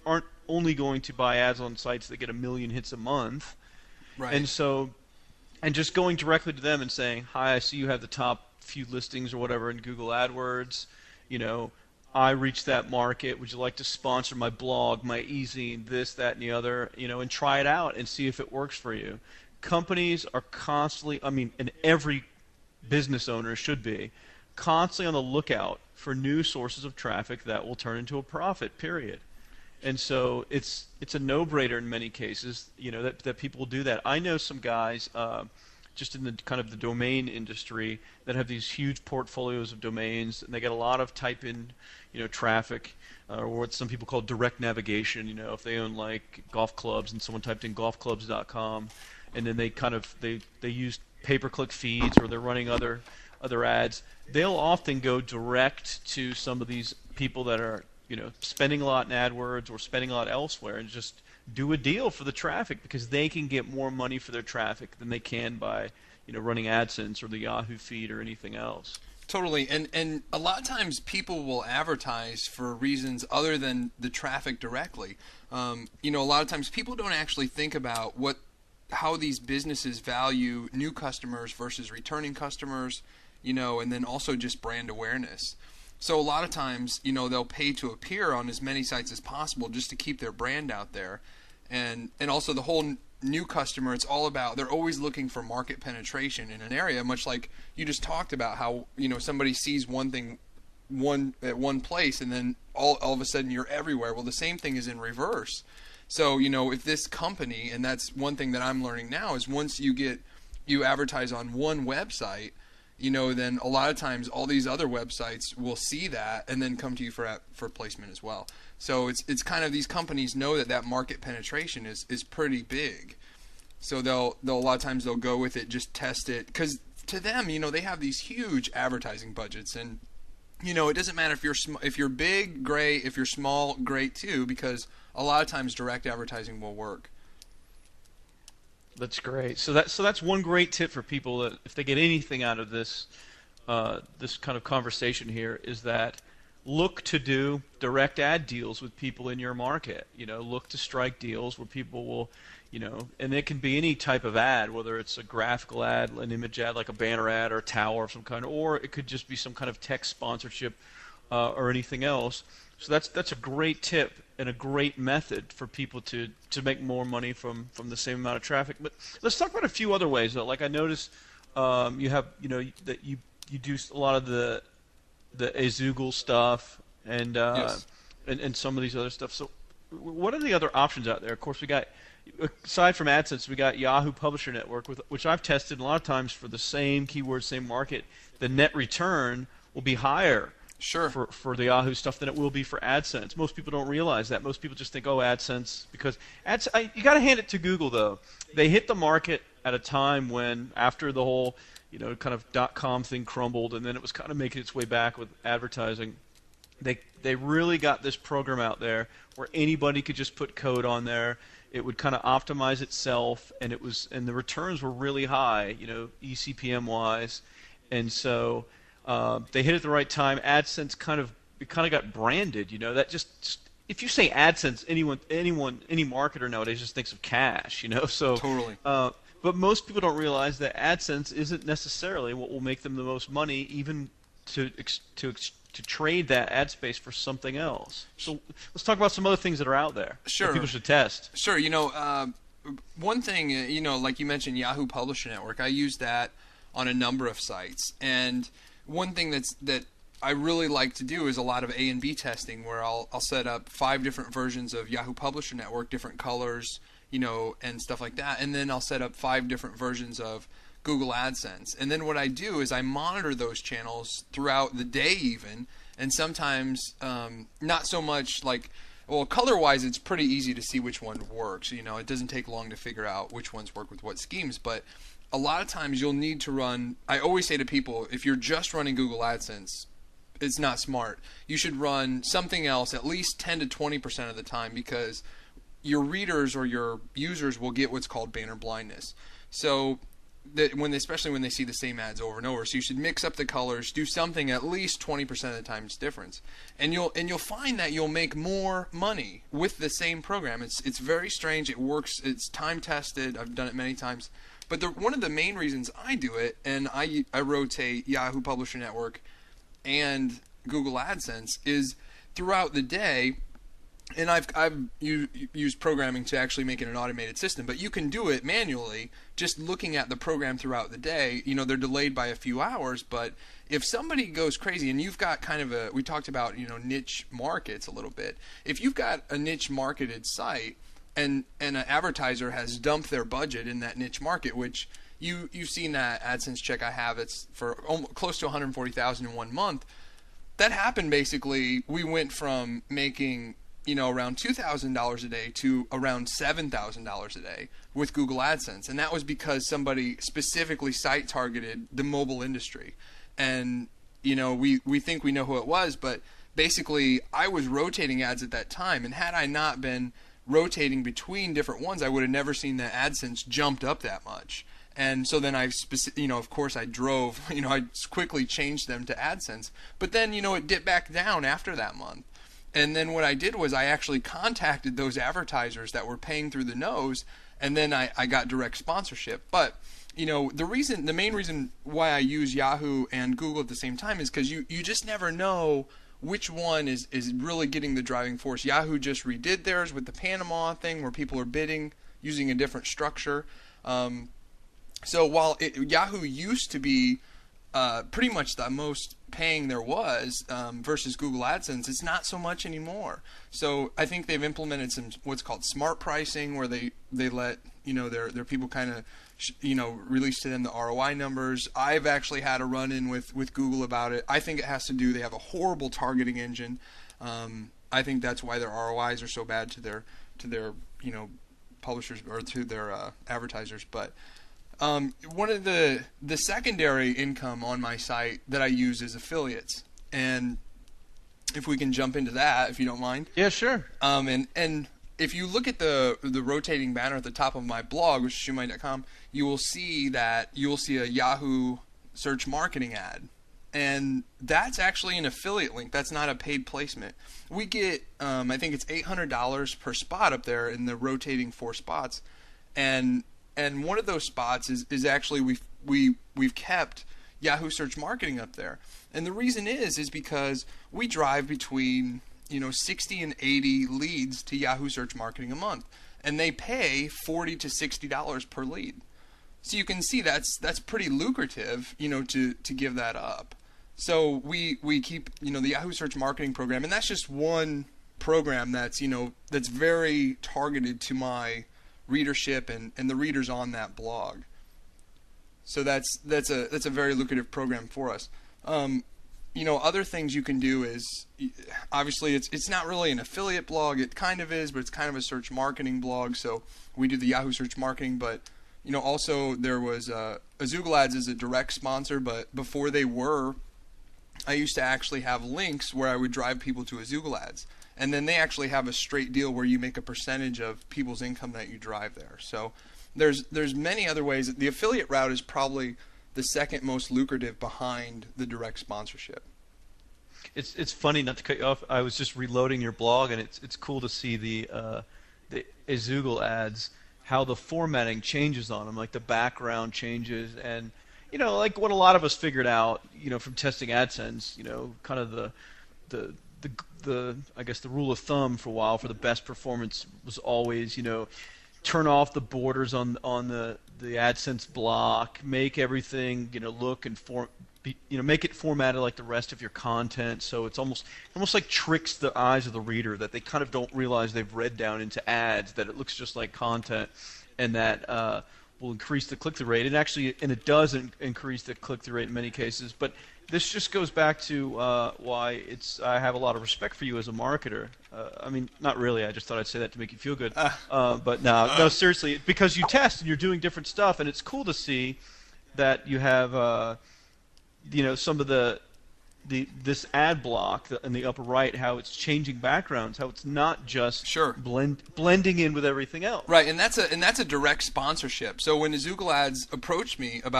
aren't only going to buy ads on sites that get 1 million hits a month. Right. And so, and just going directly to them and saying, "Hi, I see you have the top few listings or whatever in Google AdWords. You know, I reach that market. Would you like to sponsor my blog, my e-zine, this, that, and the other? You know, and try it out and see if it works for you." Companies are constantly, I mean, and every business owner should be constantly on the lookout for new sources of traffic that will turn into a profit, period. And so it's a no-brainer in many cases, you know, that people do that. I know some guys just in the kind of the domain industry that have these huge portfolios of domains, and they get a lot of type-in, you know, traffic, or what some people call direct navigation. You know, if they own like golf clubs and someone typed in golfclubs.com, and then they use pay-per-click feeds, or they're running other ads, they'll often go direct to some of these people that are, you know, spending a lot in AdWords or spending a lot elsewhere, and just do a deal for the traffic, because they can get more money for their traffic than they can by, you know, running AdSense or the Yahoo feed or anything else. Totally, and a lot of times people will advertise for reasons other than the traffic directly. You know, a lot of times people don't actually think about how these businesses value new customers versus returning customers, you know, and then also just brand awareness. So a lot of times, you know, they'll pay to appear on as many sites as possible just to keep their brand out there. And also the whole new customer, it's all about, they're always looking for market penetration in an area, much like you just talked about how, you know, somebody sees one thing at one place and then all of a sudden you're everywhere. Well, the same thing is in reverse. So, you know, if this company, and that's one thing that I'm learning now, is once you advertise on one website, you know, then a lot of times all these other websites will see that and then come to you for placement as well. So it's kind of, these companies know that market penetration is pretty big. So they'll a lot of times they'll go with it, just test it, because to them, you know, they have these huge advertising budgets, and you know, it doesn't matter if you're big, great; if you're small, great too, because a lot of times direct advertising will work. That's great. So that's one great tip for people, that if they get anything out of this this kind of conversation here, is that look to do direct ad deals with people in your market. You know, look to strike deals where people will, you know, and it can be any type of ad, whether it's a graphical ad, an image ad like a banner ad or a tower of some kind, or it could just be some kind of text sponsorship or anything else. So that's a great tip and a great method for people to make more money from the same amount of traffic. But let's talk about a few other ways though. Like I noticed you have, you know, that you do a lot of the Azoogle stuff and Yes. and some of these other stuff. So what are the other options out there? Of course, we got, aside from AdSense, we got Yahoo Publisher Network, which I've tested a lot of times for the same keyword, same market. The net return will be higher Sure. for the Yahoo stuff than it will be for AdSense. Most people don't realize that. Most people just think, oh, AdSense, because you got to hand it to Google though. They hit the market at a time when, after the whole, you know, kind of .com thing crumbled, and then it was kind of making its way back with advertising. They really got this program out there where anybody could just put code on there. It would kind of optimize itself, and the returns were really high, you know, eCPM wise, and so they hit it at the right time. AdSense kind of got branded, you know. That just if you say AdSense, any marketer nowadays just thinks of cash, you know. So Totally. but most people don't realize that AdSense isn't necessarily what will make them the most money, even to trade that ad space for something else. So let's talk about some other things that are out there Sure. that people should test. Sure. You know, one thing, you know, like you mentioned, Yahoo Publisher Network. I use that on a number of sites, and one thing that I really like to do is a lot of A and B testing, where I'll set up 5 different versions of Yahoo Publisher Network, different colors, you know, and stuff like that, and then I'll set up 5 different versions of Google AdSense. And then what I do is I monitor those channels throughout the day even, and sometimes not so much like, well, color-wise it's pretty easy to see which one works. You know, it doesn't take long to figure out which ones work with what schemes, but a lot of times you'll need to run, I always say to people, if you're just running Google AdSense, it's not smart. You should run something else at least 10 to 20% of the time, because your readers or your users will get what's called banner blindness. So especially when they see the same ads over and over. So you should mix up the colors, do something at least 20% of the time it's difference, and you'll find that you'll make more money with the same program. It's very strange. It works. It's time tested. I've done it many times. But one of the main reasons I do it, and I rotate Yahoo Publisher Network and Google AdSense, is throughout the day. And I've used programming to actually make it an automated system, but you can do it manually just looking at the program throughout the day. They're delayed by a few hours, but if somebody goes crazy, and you've got kind of we talked about, niche markets a little bit. If you've got a niche marketed site and an advertiser has dumped their budget in that niche market, which you've seen that AdSense check I have, it's for close to 140,000 in 1 month. That happened basically. We went from making around $2,000 a day to around $7,000 a day with Google AdSense. And that was because somebody specifically site targeted the mobile industry. And, we think we know who it was, but basically I was rotating ads at that time. And had I not been rotating between different ones, I would have never seen that AdSense jumped up that much. And so then of course I drove, I quickly changed them to AdSense. But then, it dipped back down after that month. And then what I did was I actually contacted those advertisers that were paying through the nose, and then I got direct sponsorship. But the main reason why I use Yahoo and Google at the same time is because you just never know which one is really getting the driving force. Yahoo just redid theirs with the Panama thing where people are bidding using a different structure. So while Yahoo used to be pretty much the most paying there was versus Google AdSense, it's not so much anymore. So I think they've implemented some what's called smart pricing, where they let their people kind of release to them the ROI numbers. I've actually had a run-in with Google about it. I think it has to do, they have a horrible targeting engine. I think that's why their ROIs are so bad to their publishers or to their advertisers. But one of the secondary income on my site that I use is affiliates, and if we can jump into that, if you don't mind. Yeah, sure. And if you look at the rotating banner at the top of my blog, which is shoemoney.com, you will see a Yahoo search marketing ad, and that's actually an affiliate link. That's not a paid placement. We get I think it's $800 per spot up there in the rotating 4 spots, and one of those spots is actually we've kept Yahoo Search Marketing up there. And the reason is because we drive between 60 and 80 leads to Yahoo Search Marketing a month, and they pay $40 to $60 per lead. So you can see that's pretty lucrative, to give that up. So we keep the Yahoo Search Marketing program, and that's just one program that's that's very targeted to my readership and the readers on that blog. So that's a very lucrative program for us. Other things you can do is, obviously it's not really an affiliate blog. It kind of is, but it's kind of a search marketing blog. So we do the Yahoo Search Marketing, but also there was Google Ads is a direct sponsor, but before they were, I used to actually have links where I would drive people to Google Ads. And then they actually have a straight deal where you make a percentage of people's income that you drive there. So there's many other ways. The affiliate route is probably the second most lucrative behind the direct sponsorship. It's funny, not to cut you off. I was just reloading your blog, and it's cool to see the Google Ads, how the formatting changes on them, like the background changes, and like what a lot of us figured out, from testing AdSense, kind of the I guess the rule of thumb for a while for the best performance was always, turn off the borders on the AdSense block, make everything, look and make it formatted like the rest of your content, so it's almost like tricks the eyes of the reader, that they kind of don't realize they've read down into ads, that it looks just like content, and that will increase the click-through rate. And it does increase the click-through rate in many cases, but this just goes back to why I have a lot of respect for you as a marketer. I mean, not really. I just thought I'd say that to make you feel good. But no, seriously, because you test and you're doing different stuff, and it's cool to see that you have, some of the this ad block in the upper right, how it's changing backgrounds, how it's not just Sure. blending in with everything else. Right, and that's a direct sponsorship. So when Azoogle Ads approached me about